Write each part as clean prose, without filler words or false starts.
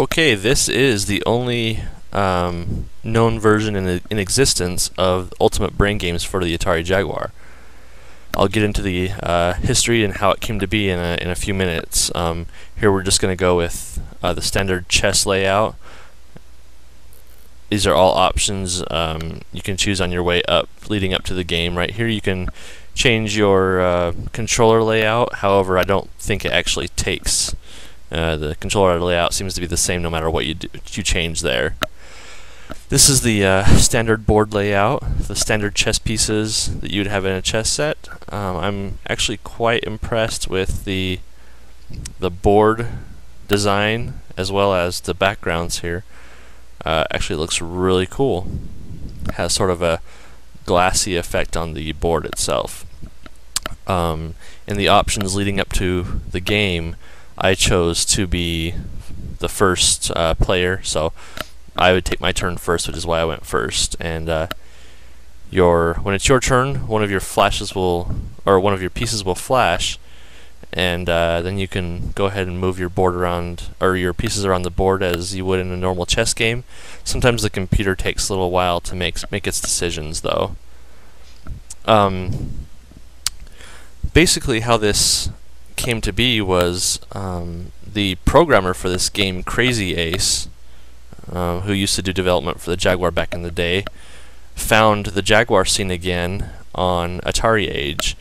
Okay, this is the only known version in existence of Ultimate Brain Games for the Atari Jaguar. I'll get into the history and how it came to be in a few minutes. Here we're just going to go with the standard chess layout. These are all options you can choose on your way up, leading up to the game. Right here you can change your controller layout. However, I don't think it actually takes. The controller layout seems to be the same no matter what you change there. This is the standard board layout, the standard chess pieces that you'd have in a chess set. I'm actually quite impressed with the board design as well as the backgrounds here. Actually looks really cool. Has sort of a glassy effect on the board itself. In the options leading up to the game, I chose to be the first player, so I would take my turn first, which is why I went first. And when it's your turn, one of your pieces will flash, and then you can go ahead and move your board around, or your pieces around the board as you would in a normal chess game. Sometimes the computer takes a little while to make its decisions, though. Basically, how this came to be was the programmer for this game, CrazyAce, who used to do development for the Jaguar back in the day, found the Jaguar scene again on Atari Age,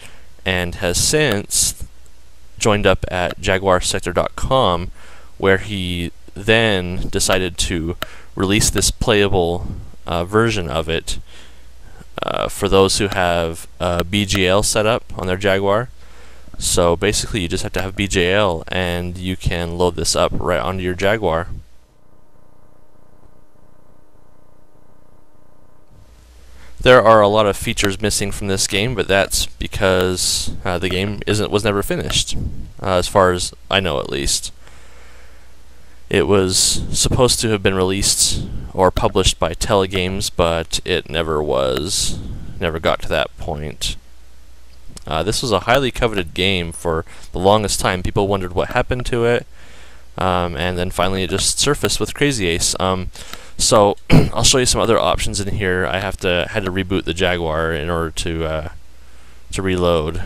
and has since joined up at JaguarSector.com, where he then decided to release this playable version of it for those who have BGL set up on their Jaguar. So basically you just have to have BGL and you can load this up right onto your Jaguar. There are a lot of features missing from this game, but that's because the game was never finished, as far as I know at least. It was supposed to have been released or published by Telegames, but it never got to that point. This was a highly coveted game for the longest time. People wondered what happened to it, and then finally it just surfaced with CrazyAce. So I'll show you some other options in here. I had to reboot the Jaguar in order to reload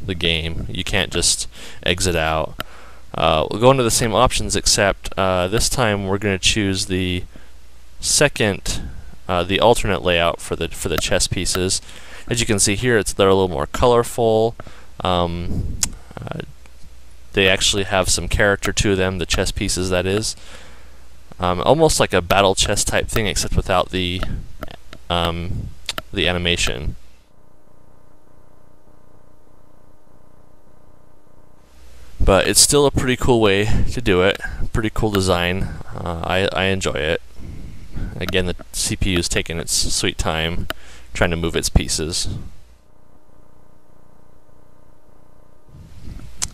the game. You can't just exit out. We'll go into the same options, except this time we're going to choose the alternate layout for the chess pieces. As you can see here, they're a little more colorful. They actually have some character to them, the chess pieces, that is. Almost like a battle chess type thing, except without the animation. But it's still a pretty cool way to do it. Pretty cool design. I enjoy it. Again, the CPU is taking its sweet time trying to move its pieces.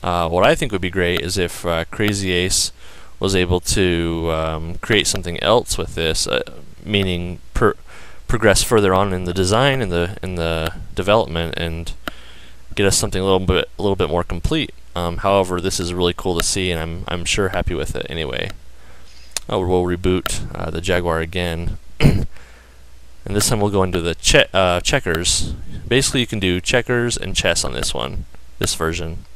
What I think would be great is if CrazyAce was able to create something else with this, meaning progress further on in the design and the development, and get us something a little bit more complete. However, this is really cool to see, and I'm sure happy with it anyway. We'll reboot the Jaguar again. And this time we'll go into the checkers. Basically you can do checkers and chess on this version.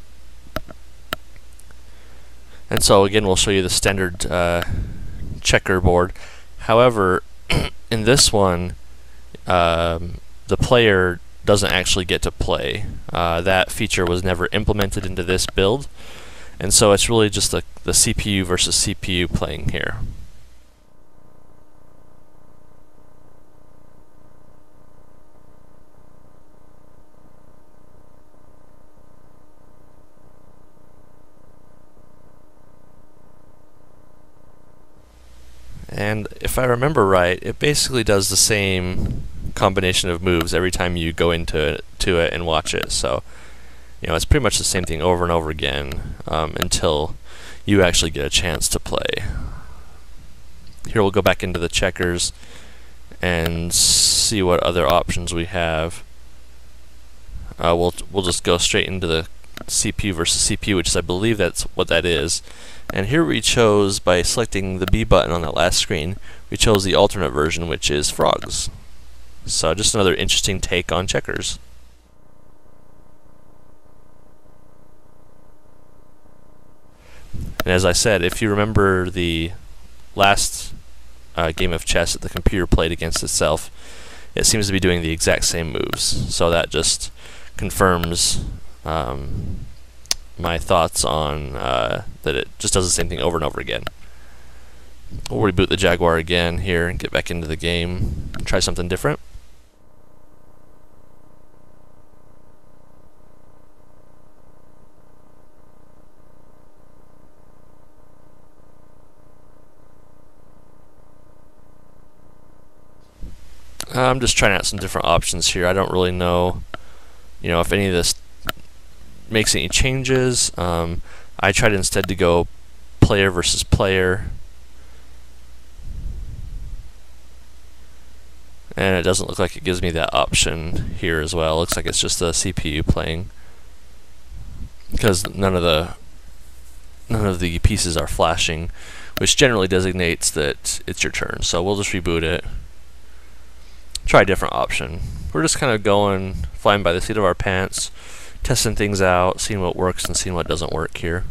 And so again we'll show you the standard checkerboard. However, in this one the player doesn't actually get to play. That feature was never implemented into this build, and so it's really just the CPU versus CPU playing here. And if I remember right, it basically does the same combination of moves every time you go into it and watch it. So, it's pretty much the same thing over and over again until you actually get a chance to play. Here we'll go back into the checkers and see what other options we have. We'll just go straight into the CPU versus CPU, which is, I believe that's what that is. And here we chose, by selecting the B button on that last screen, we chose the alternate version, which is frogs. So just another interesting take on checkers. And as I said, if you remember the last game of chess that the computer played against itself, it seems to be doing the exact same moves. So that just confirms my thoughts on that it just does the same thing over and over again. We'll reboot the Jaguar again here and get back into the game and try something different. I'm just trying out some different options here. I don't really know, if any of this makes any changes. I tried instead to go player versus player, and it doesn't look like it gives me that option here as well. It looks like it's just the CPU playing, because none of the pieces are flashing, which generally designates that it's your turn. So we'll just reboot it. Try a different option. We're just kind of flying by the seat of our pants, testing things out, seeing what works and seeing what doesn't work here.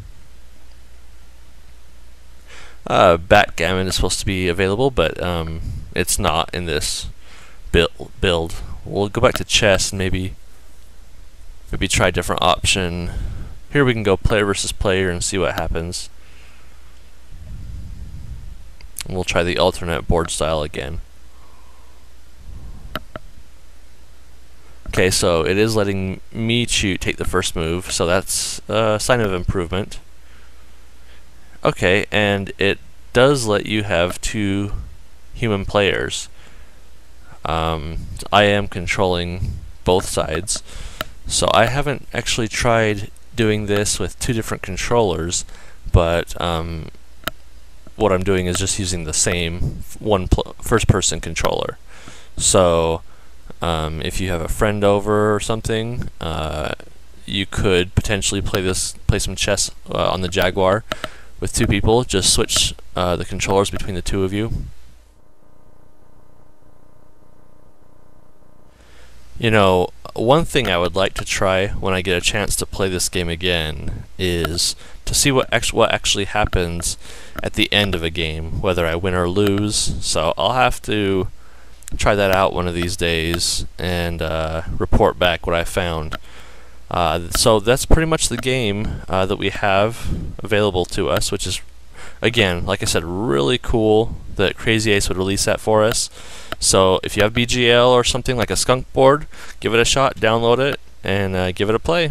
Backgammon is supposed to be available, but it's not in this build. We'll go back to chess and maybe try a different option. Here we can go player versus player and see what happens. And we'll try the alternate board style again. Okay, so it is letting me take the first move, so that's a sign of improvement. Okay, and it does let you have 2 human players. I am controlling both sides, so I haven't actually tried doing this with 2 different controllers, but what I'm doing is just using the same first-person controller. So if you have a friend over or something, you could potentially play some chess on the Jaguar with 2 people. Just switch the controllers between the 2 of you. One thing I would like to try when I get a chance to play this game again is to see what actually happens at the end of a game, whether I win or lose. So I'll have to try that out one of these days and report back what I found. So that's pretty much the game that we have available to us, which is, again, like I said, really cool that CrazyAce would release that for us. So if you have BGL or something like a skunk board, give it a shot, download it, and give it a play.